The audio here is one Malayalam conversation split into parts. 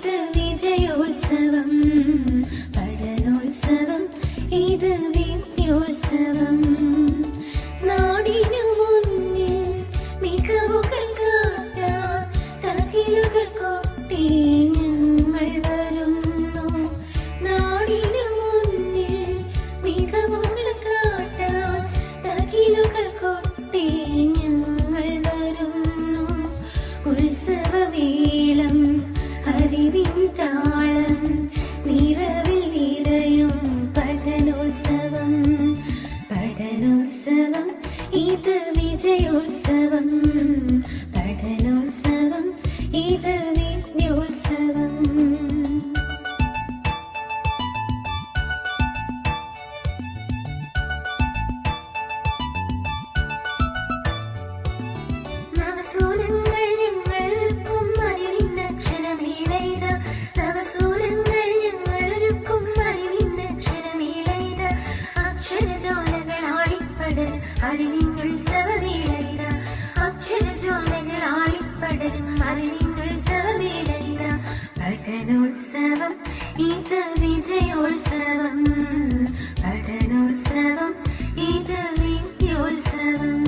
ഇത് വിജയോത്സവം, പഠനോത്സവം, ഇത് വിദ്യോത്സവം. നാടിനു മുന്നിൽ മികവുകൾ കാട്ടാൻ തകിലുകൾ കൊട്ടി ഞങ്ങൾ വരുന്നു. നാടിനു മുന്നിൽ മികവുകൾ കാട്ടാൻ തകിലുകൾ കൊട്ടി ഞങ്ങൾ വരുന്നു. ഉത്സവവേളം അറിവിൻ താളം നിറവിൽ നിറയും പഠനോത്സവം, പഠനോത്സവം, ഇത് വിജയോത്സവം, പഠനോത്സവം, ഇത് വിദ്യോത്സവം. നവസൂരങ്ങൾ ഞങ്ങൾക്കും അറിവിന്നക്ഷരമേളയിത, നവസൂരങ്ങൾ ഞങ്ങളൊരുക്കും അറിവിന്നക്ഷരമേളയിത. അക്ഷരജ്വാലകളാളിപ്പടരും അറിവിന്നുത്സവമേളയിത, അക്ഷരജ്വാലകളാളിപ്പടരും അറിവിന്നുത്സവമേളയിത. പഠനോത്സവം, ഇത് വിജയോത്സവം, പഠനോത്സവം, ഇത് വിദ്യോത്സവം.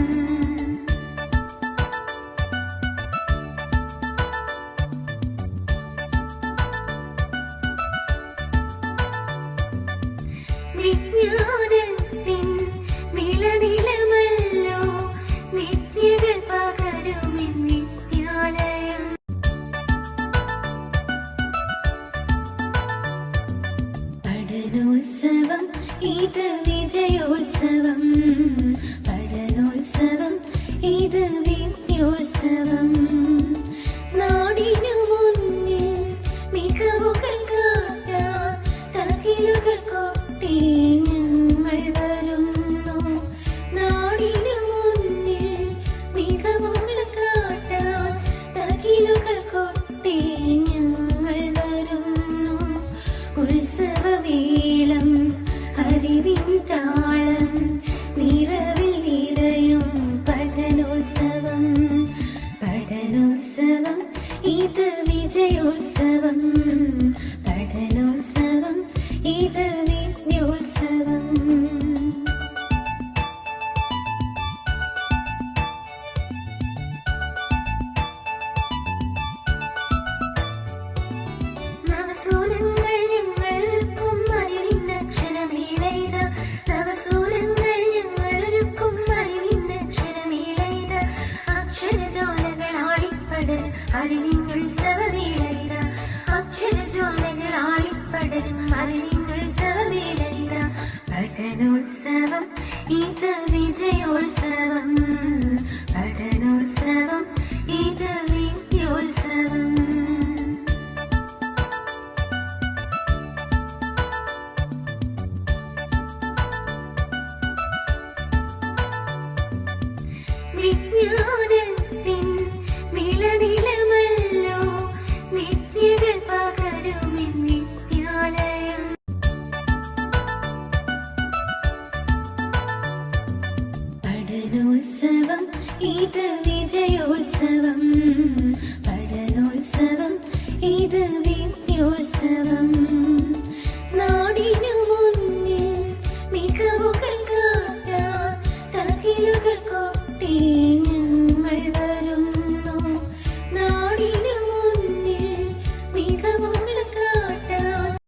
വിജ്ഞാനത്തിൻ വിളനിലമല്ലോ വിദ്യകൾ പകരുമെൻ വിദ്യാലയം. പഠനോത്സവം, ഇത് വിജയോത്സവം, പഠനോത്സവം, ഇത് വിദ്യോത്സവം. നാടിനു മുന്നിൽ മികവുകൾ കാട്ടാൻ തകിലുകൾ കൊട്ടി ഞങ്ങൾ വരുന്നു. നാടിനു മുന്നിൽ മികവുകൾ കാട്ടാൻ തകിലുകൾ കൊട്ടി ഞങ്ങൾ വരുന്നു. ഉത്സവവേളം അറിവിൻ താളം നിറവിൽ നിറയും പഠനോത്സവം, പഠനോത്സവം, ഇത് വിജയോത്സവം, പഠനോത്സവം, ഇത് വിദ്യോത്സവം. നവസൂരങ്ങൾ ഞങ്ങൾക്കും അറിവിന്നക്ഷരമേളയിത, നവസൂരങ്ങൾ ഞങ്ങളൊരുക്കും അറിവിന്നക്ഷരമേളയിത. അക്ഷരജ്വാലകളാളിപ്പടരും അറിവിന്നുത്സവമേളയിത, അക്ഷരജ്വാലകളാളിപ്പടരും അറിവിന്നുത്സവമേളയിത. പഠനോത്സവം, ഇത് വിജയോത്സവം, പഠനോത്സവം, ഇത് വിദ്യോത്സവം. വിജ്ഞാനത്തിൻ വിളനിലമല്ലോ വിദ്യകൾ പകരുമെൻ വിദ്യാലയം. പഠനോത്സവം, ഇത് വിജയോത്സവം,